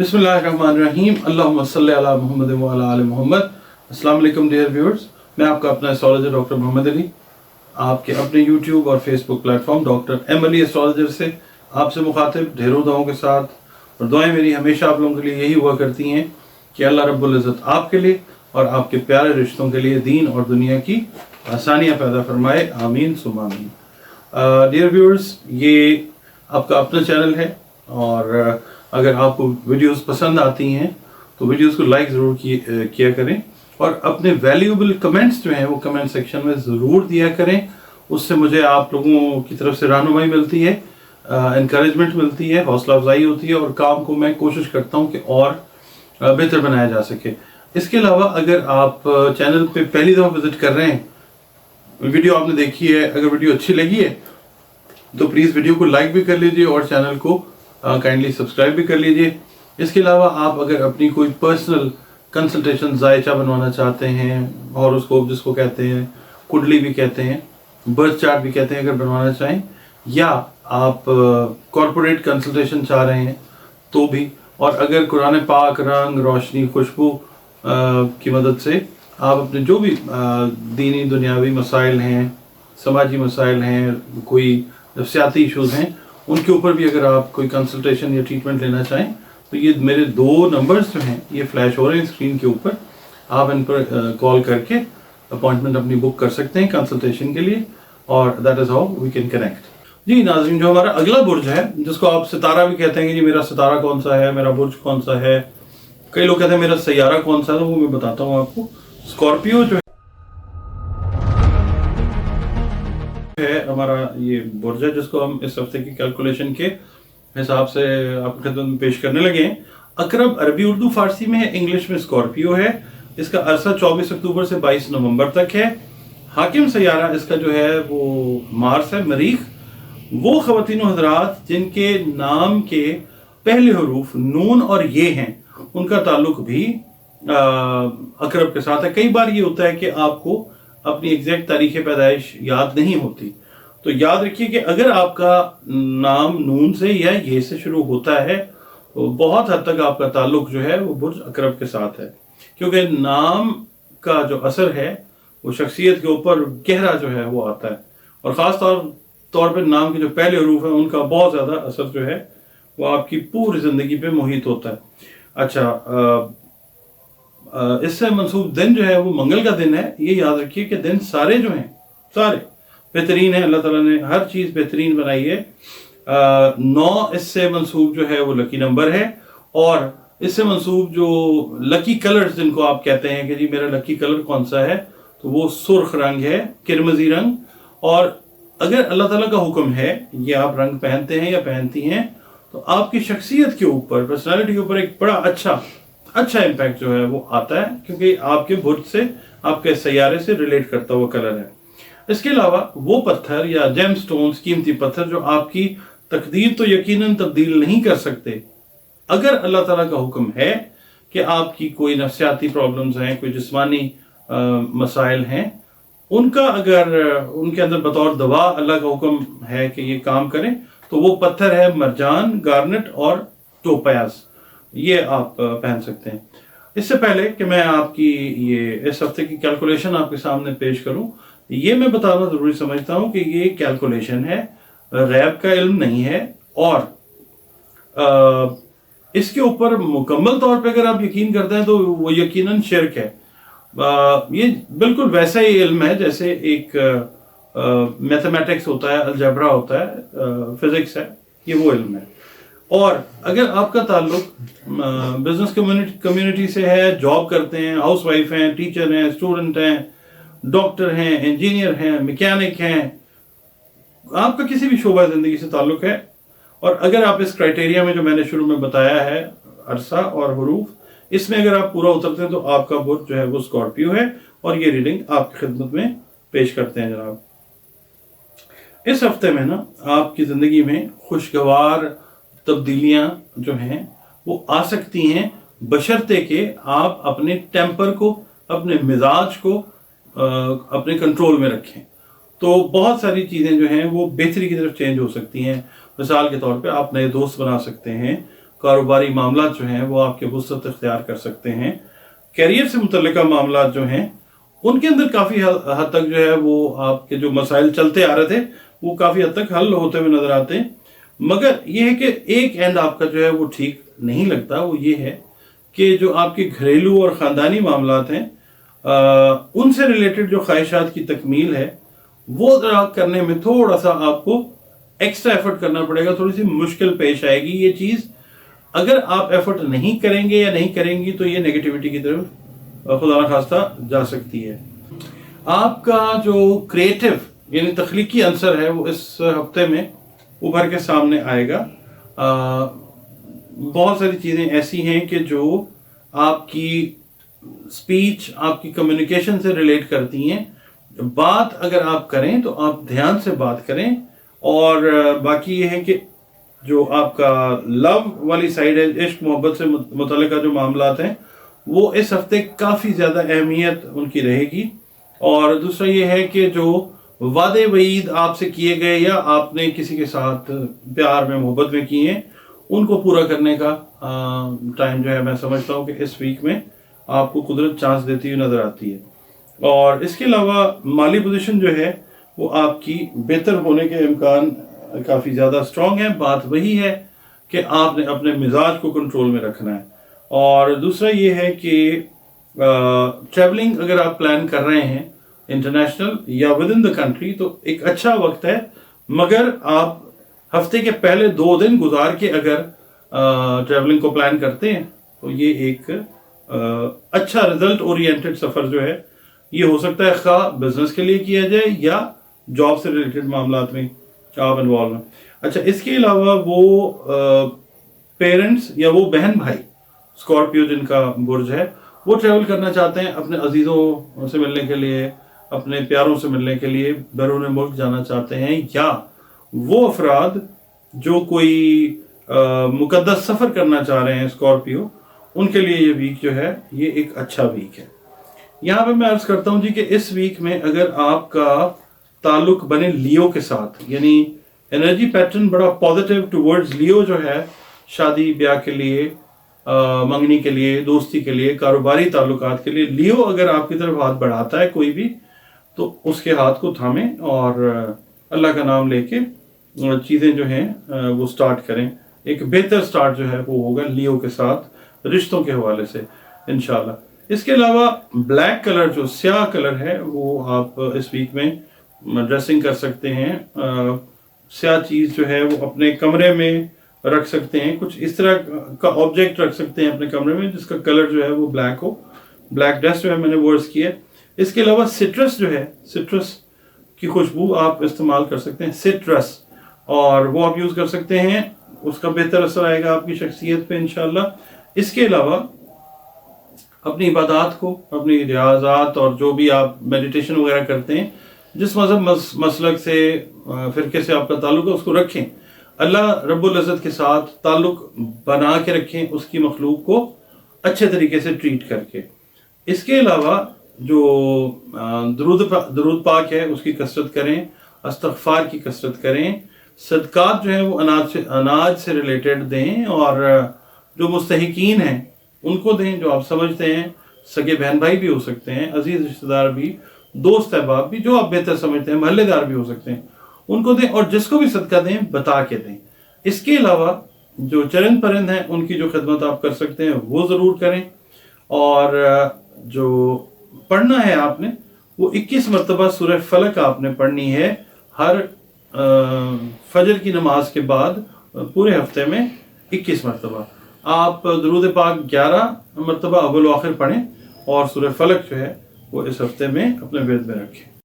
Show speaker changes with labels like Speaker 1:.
Speaker 1: बिस्मिल्लाहिर्रहमानिर्रहीम अल्लाहुम्मा सल्ली अला मुहम्मद व अला आलि मुहम्मद। अस्सलाम वालेकुम डियर व्यूअर्स, मैं आपका अपना एस्ट्रोलॉजर डॉक्टर मोहम्मद अली आपके अपने यूट्यूब और Facebook platform doctor M Ali astrologer से आपसे मुखातिब ढेरों दुआओं के साथ। और दुआएं मेरी हमेशा आप लोगों के लिए यही हुआ करती हैं कि अल्लाह रब्बुल इज़्ज़त आपके लिए और आपके प्यारे रिश्तों के लिए दीन और दुनिया की आसानियाँ पैदा फरमाए, आमीन सुम्मा आमीन। डियर व्यूअर्स, ये आपका अपना चैनल है और अगर आपको वीडियोस पसंद आती हैं तो वीडियोस को लाइक ज़रूर किया करें और अपने वैल्यूएबल कमेंट्स जो हैं वो कमेंट सेक्शन में ज़रूर दिया करें। उससे मुझे आप लोगों की तरफ से रहनुमाई मिलती है, इनकरेजमेंट मिलती है, हौसला अफजाई होती है और काम को मैं कोशिश करता हूँ कि और बेहतर बनाया जा सके। इसके अलावा अगर आप चैनल पे पहली दफ़ा विज़िट कर रहे हैं, वीडियो आपने देखी है, अगर वीडियो अच्छी लगी है तो प्लीज़ वीडियो को लाइक भी कर लीजिए और चैनल को काइंडली सब्सक्राइब भी कर लीजिए। इसके अलावा आप अगर अपनी कोई पर्सनल कंसल्टेशन जायचा बनवाना चाहते हैं, हॉरोस्कोप जिसको कहते हैं, कुंडली भी कहते हैं, बर्थ चार्ट भी कहते हैं, अगर बनवाना चाहें, या आप कॉर्पोरेट कंसल्टेशन चाह रहे हैं तो भी, और अगर कुरान पाक, रंग, रोशनी, खुशबू की मदद से आप अपने जो भी दीनी दुनियावी मसाइल हैं, समाजी मसाइल हैं, कोई नफ्सियाती इशूज़ हैं, उनके ऊपर भी अगर आप कोई कंसल्टेशन या ट्रीटमेंट लेना चाहें तो ये मेरे 2 नंबर्स जो हैं ये फ्लैश हो रहे हैं स्क्रीन के ऊपर। आप इन पर कॉल करके अपॉइंटमेंट अपनी बुक कर सकते हैं कंसल्टेशन के लिए, और that is how we can connect. जी नाज़रीन, जो हमारा अगला बुर्ज है जिसको आप सितारा भी कहते हैं कि जी मेरा सितारा कौन सा है, मेरा बुर्ज कौन सा है, कई लोग कहते हैं मेरा सैयारा कौन सा है, तो वो मैं बताता हूँ आपको। स्कॉर्पियो जो है हमारा ये बुर्ज है जिसको हम इस हफ्ते की कैलकुलेशन के हिसाब से आपकी खिदमत में पेश करने लगे हैं। अकरब अरबी उर्दू फारसी में है, इंग्लिश में स्कॉर्पियो है। इसका अरसा 24 अक्टूबर से 22 नवंबर तक है। हाकिम सैयारा इसका जो है वो मार्स है, मरीख। वो ख़वातीन और हज़रात जिनके नाम के पहले हरूफ नून और ये हैं, उनका ताल्लुक भी अकरब के साथ है। कई बार ये होता है कि आपको अपनी एग्जैक्ट तारीख़ पैदाइश याद नहीं होती, तो याद रखिए कि अगर आपका नाम नून से या ये से शुरू होता है तो बहुत हद तक आपका ताल्लुक जो है वो बुर्ज अकरब के साथ है, क्योंकि नाम का जो असर है वो शख्सियत के ऊपर गहरा जो है वो आता है, और ख़ास तौर पर नाम के जो पहले हरूफ हैं उनका बहुत ज़्यादा असर जो है वो आपकी पूरी ज़िंदगी पे मुहित होता है। अच्छा, इससे मंसूब दिन जो है वो मंगल का दिन है। ये याद रखिए कि दिन सारे जो हैं सारे बेहतरीन है, अल्लाह ताला ने हर चीज़ बेहतरीन बनाई है। 9 इससे मंसूब जो है वो लकी नंबर है, और इससे मंसूब जो लकी कलर्स जिनको आप कहते हैं कि जी मेरा लकी कलर कौन सा है, तो वो सुर्ख रंग है, किरमजी रंग। और अगर अल्लाह ताला का हुक्म है ये आप रंग पहनते हैं या पहनती हैं तो आपकी शख्सियत के ऊपर, पर्सनैलिटी के ऊपर एक बड़ा अच्छा इम्पैक्ट जो है वो आता है, क्योंकि आपके बुर्ज से, आपके सैयारे से रिलेट करता हुआ कलर है। इसके अलावा वो पत्थर या जेम स्टोन्स, कीमती पत्थर जो आपकी तकदीर तो यकीनन तब्दील नहीं कर सकते, अगर अल्लाह ताला का हुक्म है कि आपकी कोई नफ्सियाती प्रॉब्लम्स हैं, कोई जिस्मानी मसाइल हैं, उनका अगर उनके अंदर बतौर दवा अल्लाह का हुक्म है कि ये काम करें, तो वो पत्थर है मरजान, गार्नेट और टोपाज। ये आप पहन सकते हैं। इससे पहले कि मैं आपकी ये इस हफ्ते की कैलकुलेशन आपके सामने पेश करूं, ये मैं बताना ज़रूरी समझता हूं कि ये कैलकुलेशन है, गैब का इल्म नहीं है, और इसके ऊपर मुकम्मल तौर पे अगर आप यकीन करते हैं तो वो यकीनन शिर्क है। ये बिल्कुल वैसा ही इल्म है जैसे एक मैथमेटिक्स होता है, अलजेब्रा होता है, फिजिक्स है, ये वो इल्म है। और अगर आपका ताल्लुक बिजनेस कम्युनिटी से है, जॉब करते हैं, हाउस वाइफ हैं, टीचर हैं, स्टूडेंट हैं, डॉक्टर हैं, इंजीनियर हैं, मैकेनिक हैं, आपका किसी भी शोबा ज़िंदगी से ताल्लुक है, और अगर आप इस क्राइटेरिया में जो मैंने शुरू में बताया है, अरसा और हरूफ, इसमें अगर आप पूरा उतरते हैं तो आपका बुर्ज जो है वो स्कॉर्पियो है, और ये रीडिंग आपकी खिदमत में पेश करते हैं जनाब। इस हफ्ते में ना आपकी ज़िंदगी में खुशगवार तब्दीलियां जो हैं वो आ सकती हैं, बशर्ते कि आप अपने टेम्पर को, अपने मिजाज को अपने कंट्रोल में रखें। तो बहुत सारी चीज़ें जो हैं वो बेहतरी की तरफ चेंज हो सकती हैं। मिसाल के तौर पे आप नए दोस्त बना सकते हैं, कारोबारी मामला जो हैं वो आपके वुसअत इख्तियार कर सकते हैं। कैरियर से मुतल्लिका मामला जो हैं उनके अंदर काफ़ी हद तक जो है वो आपके जो मसाइल चलते आ रहे थे वो काफ़ी हद तक हल होते हुए नजर आते हैं। मगर ये है कि एक एंड आपका जो है वो ठीक नहीं लगता, वो ये है कि जो आपके घरेलू और ख़ानदानी मामलात हैं उनसे रिलेटेड जो ख्वाहिशात की तकमील है वो करने में थोड़ा सा आपको एक्स्ट्रा एफर्ट करना पड़ेगा, थोड़ी सी मुश्किल पेश आएगी ये चीज़। अगर आप एफर्ट नहीं करेंगे या नहीं करेंगी तो ये नेगेटिविटी की तरफ खुदा न खास्ता जा सकती है। आपका जो क्रिएटिव यानी तख्लीकी अंसर है वो इस हफ्ते में उभर के सामने आएगा। बहुत सारी चीज़ें ऐसी हैं कि जो आपकी स्पीच, आपकी कम्युनिकेशन से रिलेट करती हैं। बात अगर आप करें तो आप ध्यान से बात करें। और बाकी ये है कि जो आपका लव वाली साइड है, इश्क मोहब्बत से मुतल्लिका जो मामलात हैं वो इस हफ्ते काफ़ी ज़्यादा अहमियत उनकी रहेगी। और दूसरा ये है कि जो वादे वईद आपसे किए गए या आपने किसी के साथ प्यार में मोहब्बत में किए हैं उनको पूरा करने का टाइम जो है मैं समझता हूँ कि इस वीक में आपको कुदरत चांस देती हुई नज़र आती है। और इसके अलावा माली पोजीशन जो है वो आपकी बेहतर होने के इम्कान काफ़ी ज़्यादा स्ट्रॉन्ग है। बात वही है कि आपने अपने मिजाज को कंट्रोल में रखना है। और दूसरा ये है कि ट्रैवलिंग अगर आप प्लान कर रहे हैं इंटरनेशनल या विद इन द कंट्री तो एक अच्छा वक्त है, मगर आप हफ्ते के पहले 2 दिन गुजार के अगर ट्रैवलिंग को प्लान करते हैं तो ये एक अच्छा रिजल्ट ओरिएंटेड सफ़र जो है ये हो सकता है खा बिजनेस के लिए किया जाए या जॉब से रिलेटेड मामलात में आप इन्वॉल्व हैं। अच्छा, इसके अलावा वो पेरेंट्स या वो बहन भाई स्कॉर्पियो जिनका बुर्ज है वो ट्रैवल करना चाहते हैं अपने अजीज़ों से मिलने के लिए, अपने प्यारों से मिलने के लिए बैरून मुल्क जाना चाहते हैं, या वो अफराद जो कोई मुकद्दस सफ़र करना चाह रहे हैं स्कॉर्पियो, उनके लिए ये वीक जो है ये एक अच्छा वीक है। यहाँ पे मैं अर्ज़ करता हूँ जी कि इस वीक में अगर आपका ताल्लुक बने लियो के साथ, यानी एनर्जी पैटर्न बड़ा पॉजिटिव टुवर्ड्स लियो जो है, शादी ब्याह के लिए, मंगनी के लिए, दोस्ती के लिए, कारोबारी ताल्लुकात के लिए लियो अगर आपकी तरफ हाथ बढ़ाता है कोई भी तो उसके हाथ को थामें और अल्लाह का नाम लेके चीज़ें जो हैं वो स्टार्ट करें। एक बेहतर स्टार्ट जो है वो होगा लियो के साथ रिश्तों के हवाले से इंशाल्लाह। इसके अलावा ब्लैक कलर जो स्याह कलर है वो आप इस वीक में ड्रेसिंग कर सकते हैं। स्याह चीज़ जो है वो अपने कमरे में रख सकते हैं, कुछ इस तरह का ऑब्जेक्ट रख सकते हैं अपने कमरे में जिसका कलर जो है वो ब्लैक हो। ब्लैक ड्रेस जो है मैंने वर्ड्स किया। इसके अलावा सिट्रस जो है, सिट्रस की खुशबू आप इस्तेमाल कर सकते हैं, सिट्रस, और वो आप यूज़ कर सकते हैं, उसका बेहतर असर आएगा आपकी शख्सियत पे इंशाल्लाह। इसके अलावा अपनी इबादत को, अपनी रियाज़ात और जो भी आप मेडिटेशन वगैरह करते हैं, जिस मजहब मसलक से फ़िरके से आपका ताल्लुक है उसको रखें, अल्लाह रब्बुल इज़्ज़त के साथ ताल्लुक बना के रखें, उसकी मखलूक को अच्छे तरीके से ट्रीट करके। इसके अलावा जो दरूद पाक है उसकी कसरत करें, इस्तिग़फ़ार की कसरत करें, सदक़ात जो है वो अनाज से रिलेटेड दें और जो मुस्तहिकीन हैं उनको दें, जो आप समझते हैं सगे बहन भाई भी हो सकते हैं, अजीज़ रिश्तेदार भी, दोस्त अहबाब भी, जो आप बेहतर समझते हैं, महल्लेदार भी हो सकते हैं, उनको दें। और जिसको भी सदका दें बता के दें। इसके अलावा जो चरन परिंद हैं उनकी जो खिदमत आप कर सकते हैं वो ज़रूर करें। और जो पढ़ना है आपने वो 21 मरतबा सूरह फलक आपने पढ़नी है हर फजर की नमाज के बाद पूरे हफ्ते में 21 मरतबा। आप दरूद पाक 11 मरतबा अव्वल व आखिर पढ़ें और सूरह फलक जो है वो इस हफ्ते में अपने विर्द में रखें।